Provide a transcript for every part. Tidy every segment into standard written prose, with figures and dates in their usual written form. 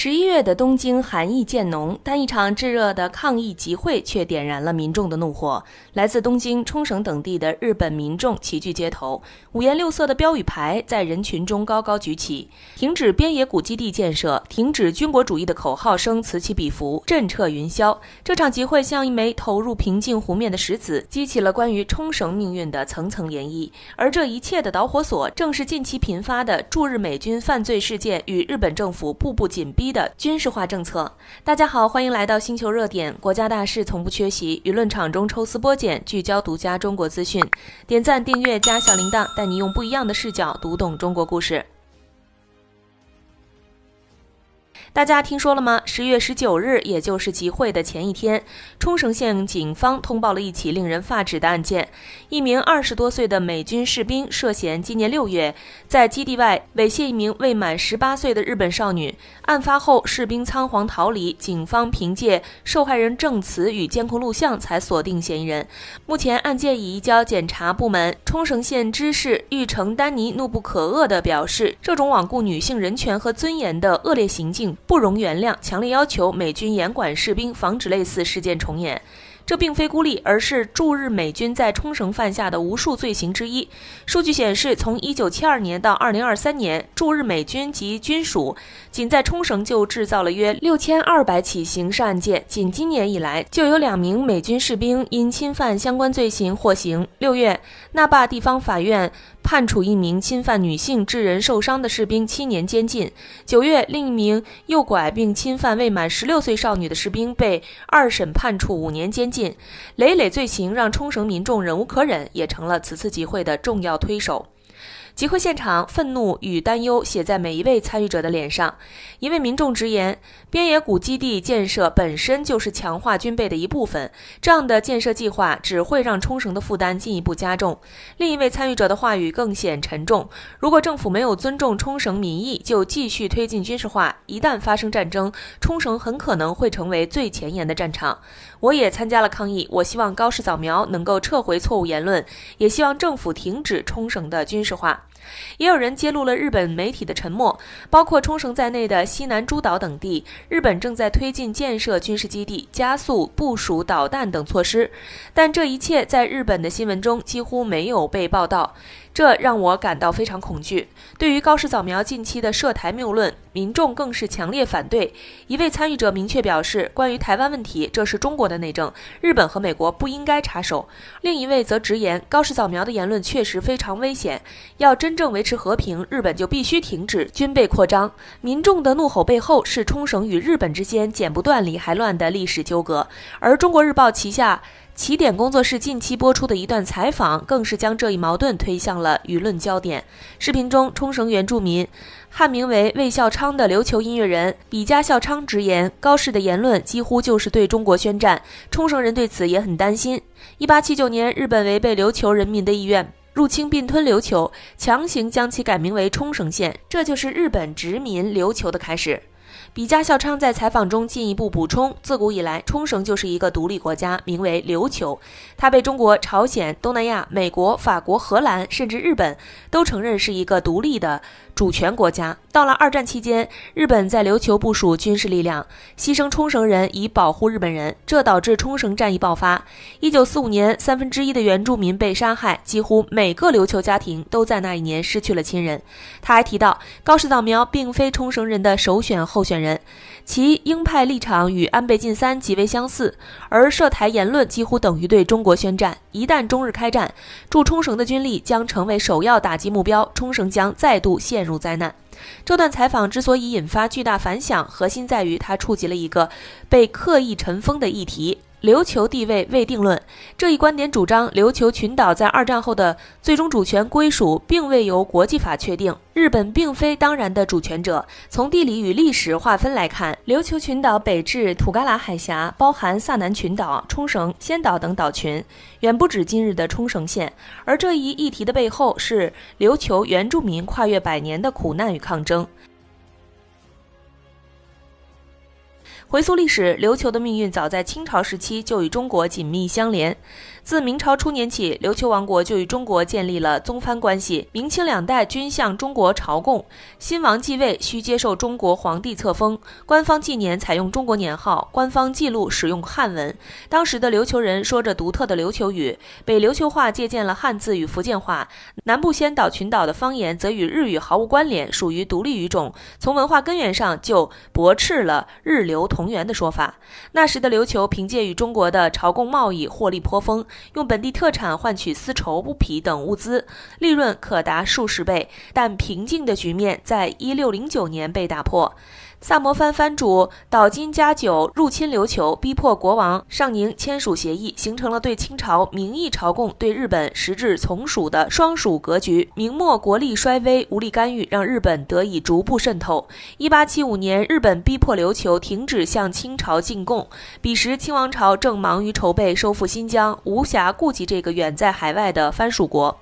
11月的东京寒意渐浓，但一场炙热的抗议集会却点燃了民众的怒火。来自东京、冲绳等地的日本民众齐聚街头，五颜六色的标语牌在人群中高高举起，停止边野古基地建设、停止军国主义的口号声此起彼伏，震彻云霄。这场集会像一枚投入平静湖面的石子，激起了关于冲绳命运的层层涟漪。而这一切的导火索，正是近期频发的驻日美军犯罪事件与日本政府步步紧逼的军事化政策。大家好，欢迎来到星球热点，国家大事从不缺席，舆论场中抽丝剥茧，聚焦独家中国资讯。点赞、订阅加小铃铛，带你用不一样的视角读懂中国故事。大家听说了吗？10月19日，也就是集会的前一天，冲绳县警方通报了一起令人发指的案件。一名20多岁的美军士兵涉嫌今年6月在基地外猥亵一名未满18岁的日本少女。案发后，士兵仓皇逃离，警方凭借受害人证词与监控录像才锁定嫌疑人。目前案件已移交检察部门。冲绳县知事玉城丹尼怒不可遏地表示，这种罔顾女性人权和尊严的恶劣行径不容原谅，强烈要求美军严管士兵，防止类似事件重演。这并非孤立，而是驻日美军在冲绳犯下的无数罪行之一。数据显示，从1972年到2023年，驻日美军及军属仅在冲绳就制造了约6200起刑事案件。仅今年以来，就有2名美军士兵因侵犯相关罪行获刑。6月，那霸地方法院判处一名侵犯女性致人受伤的士兵7年监禁。9月，另一名诱拐并侵犯未满16岁少女的士兵被2审判处5年监禁。累累罪行让冲绳民众忍无可忍，也成了此次集会的重要推手。集会现场，愤怒与担忧写在每一位参与者的脸上。一位民众直言，边野古基地建设本身就是强化军备的一部分，这样的建设计划只会让冲绳的负担进一步加重。另一位参与者的话语更显沉重，如果政府没有尊重冲绳民意，就继续推进军事化，一旦发生战争，冲绳很可能会成为最前沿的战场。我也参加了抗议，我希望高市早苗能够撤回错误言论，也希望政府停止冲绳的军事化。也有人揭露了日本媒体的沉默，包括冲绳在内的西南诸岛等地，日本正在推进建设军事基地，加速部署导弹等措施，但这一切在日本的新闻中几乎没有被报道，这让我感到非常恐惧。对于高市早苗近期的涉台谬论，民众更是强烈反对。一位参与者明确表示，关于台湾问题，这是中国的内政，日本和美国不应该插手。另一位则直言，高市早苗的言论确实非常危险，要真正维持和平，日本就必须停止军备扩张。民众的怒吼背后是冲绳与日本之间剪不断理还乱的历史纠葛，而中国日报旗下起点工作室近期播出的一段采访，更是将这一矛盾推向了舆论焦点。视频中，冲绳原住民汉名为魏孝昌的琉球音乐人比嘉孝昌直言，高市的言论几乎就是对中国宣战，冲绳人对此也很担心。1879年，日本违背琉球人民的意愿，入侵并吞琉球，强行将其改名为冲绳县，这就是日本殖民琉球的开始。比嘉孝昌在采访中进一步补充，自古以来，冲绳就是一个独立国家，名为琉球。它被中国、朝鲜、东南亚、美国、法国、荷兰，甚至日本都承认是一个独立的主权国家。到了2战期间，日本在琉球部署军事力量，牺牲冲绳人以保护日本人，这导致冲绳战役爆发。1945年1/3的原住民被杀害，几乎每个琉球家庭都在那一年失去了亲人。他还提到，高市早苗并非冲绳人的首选候选人，其鹰派立场与安倍晋三极为相似，而涉台言论几乎等于对中国宣战。一旦中日开战，驻冲绳的军力将成为首要打击目标，冲绳将再度陷入灾难。这段采访之所以引发巨大反响，核心在于它触及了一个被刻意尘封的议题。琉球地位未定论这一观点主张，琉球群岛在2战后的最终主权归属并未由国际法确定，日本并非当然的主权者。从地理与历史划分来看，琉球群岛北至土嘎拉海峡，包含萨南群岛、冲绳、仙岛等岛群，远不止今日的冲绳县。而这一议题的背后是琉球原住民跨越100年的苦难与抗争。回溯历史，琉球的命运早在清朝时期就与中国紧密相连。自明朝初年起，琉球王国就与中国建立了宗藩关系，明清两代均向中国朝贡。新王继位需接受中国皇帝册封，官方纪年采用中国年号，官方记录使用汉文。当时的琉球人说着独特的琉球语，北琉球话借鉴了汉字与福建话，南部仙岛群岛的方言则与日语毫无关联，属于独立语种。从文化根源上就驳斥了日琉同源的说法。那时的琉球凭借与中国的朝贡贸易获利颇丰，用本地特产换取丝绸、布匹等物资，利润可达数十倍。但平静的局面在1609年被打破。萨摩藩藩主岛津嘉久入侵琉球，逼迫国王上宁签署协议，形成了对清朝名义朝贡、对日本实质从属的双属格局。明末国力衰微，无力干预，让日本得以逐步渗透。1875年，日本逼迫琉球停止向清朝进贡，彼时清王朝正忙于筹备收复新疆，无暇顾及这个远在海外的藩属国。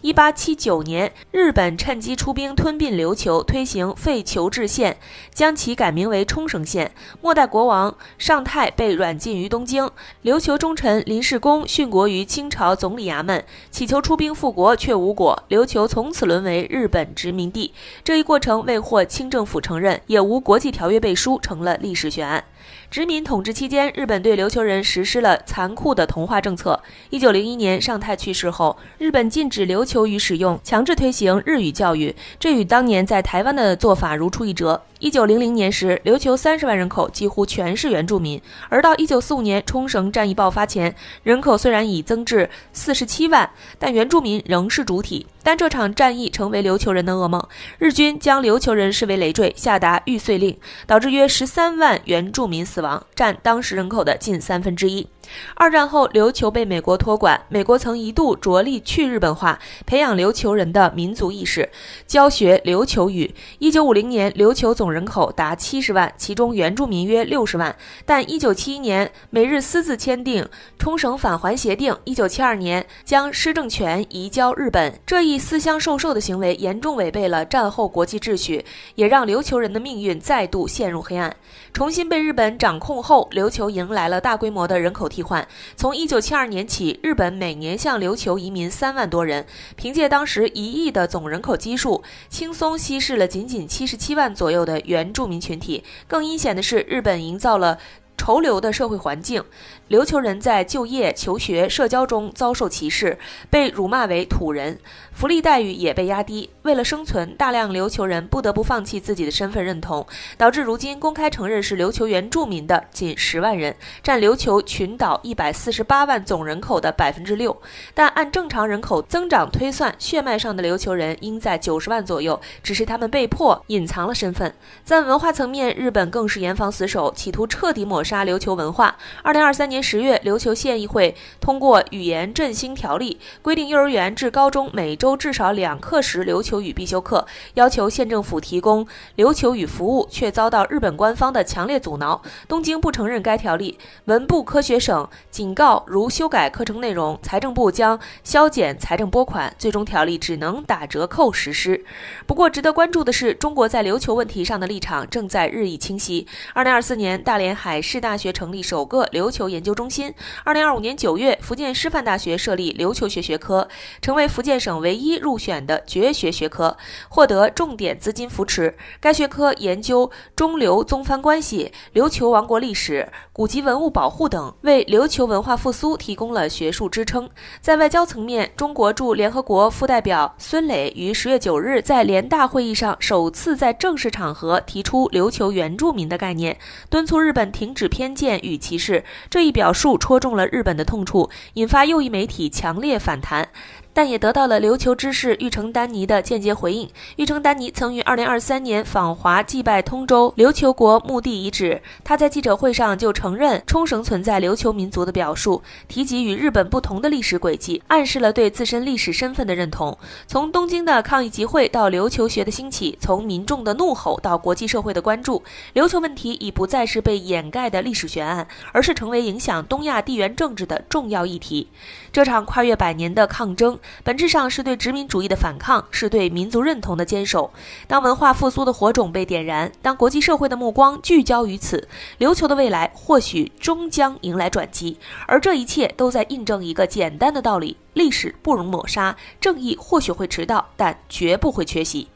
1879年，日本趁机出兵吞并琉球，推行废酋治县，将其改名为冲绳县。末代国王尚泰被软禁于东京，琉球忠臣林世功殉国于清朝总理衙门，祈求出兵复国却无果，琉球从此沦为日本殖民地。这一过程未获清政府承认，也无国际条约背书，成了历史悬案。殖民统治期间，日本对琉球人实施了残酷的同化政策。1901年，尚泰去世后，日本禁止琉球语使用，强制推行日语教育，这与当年在台湾的做法如出一辙。1900年时，琉球30万人口几乎全是原住民，而到1945年冲绳战役爆发前，人口虽然已增至47万，但原住民仍是主体。但这场战役成为琉球人的噩梦，日军将琉球人视为累赘，下达玉碎令，导致约13万原住民死亡，占当时人口的近1/3。二战后，琉球被美国托管，美国曾一度着力去日本化，培养琉球人的民族意识，教学琉球语。1950年，琉球总人口达70万，其中原住民约60万。但1971年，美日私自签订冲绳返还协定，1972年将施政权移交日本。这一私相授受的行为严重违背了战后国际秩序，也让琉球人的命运再度陷入黑暗。重新被日本掌控后，琉球迎来了大规模的人口替换。从1972年起，日本每年向琉球移民3万多人，凭借当时1亿的总人口基数，轻松稀释了仅77万左右的原住民群体。更阴险的是，日本营造了潮流的社会环境，琉球人在就业、求学、社交中遭受歧视，被辱骂为土人，福利待遇也被压低。为了生存，大量琉球人不得不放弃自己的身份认同，导致如今公开承认是琉球原住民的仅10万人，占琉球群岛148万总人口的6%。但按正常人口增长推算，血脉上的琉球人应在90万左右，只是他们被迫隐藏了身份。在文化层面，日本更是严防死守，企图彻底抹杀琉球文化。2023年10月，琉球县议会通过语言振兴条例，规定幼儿园至高中每周至少2课时琉球语必修课，要求县政府提供琉球语服务，却遭到日本官方的强烈阻挠。东京不承认该条例，文部科学省警告，如修改课程内容，财政部将削减财政拨款，最终条例只能打折扣实施。不过，值得关注的是，中国在琉球问题上的立场正在日益清晰。2024年，大连海事大学成立首个琉球研究中心。2025年9月，福建师范大学设立琉球学学科，成为福建省唯一入选的绝学学科，获得重点资金扶持。该学科研究中琉宗藩关系、琉球王国历史、古籍文物保护等，为琉球文化复苏提供了学术支撑。在外交层面，中国驻联合国副代表孙磊于10月9日在联大会议上首次在正式场合提出琉球原住民的概念，敦促日本停止偏见与歧视。这一表述戳中了日本的痛处，引发右翼媒体强烈反弹，但也得到了琉球知事玉城丹尼的间接回应。玉城丹尼曾于2023年访华祭拜通州琉球国墓地遗址，他在记者会上就承认冲绳存在琉球民族的表述，提及与日本不同的历史轨迹，暗示了对自身历史身份的认同。从东京的抗议集会到琉球学的兴起，从民众的怒吼到国际社会的关注，琉球问题已不再是被掩盖的历史悬案，而是成为影响东亚地缘政治的重要议题。这场跨越100年的抗争本质上是对殖民主义的反抗，是对民族认同的坚守。当文化复苏的火种被点燃，当国际社会的目光聚焦于此，琉球的未来或许终将迎来转机。而这一切都在印证一个简单的道理：历史不容抹杀，正义或许会迟到，但绝不会缺席。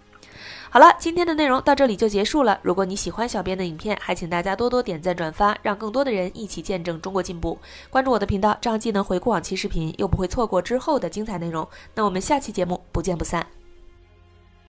好了，今天的内容到这里就结束了。如果你喜欢小编的影片，还请大家多多点赞转发，让更多的人一起见证中国进步。关注我的频道，这样既能回顾往期视频，又不会错过之后的精彩内容。那我们下期节目不见不散。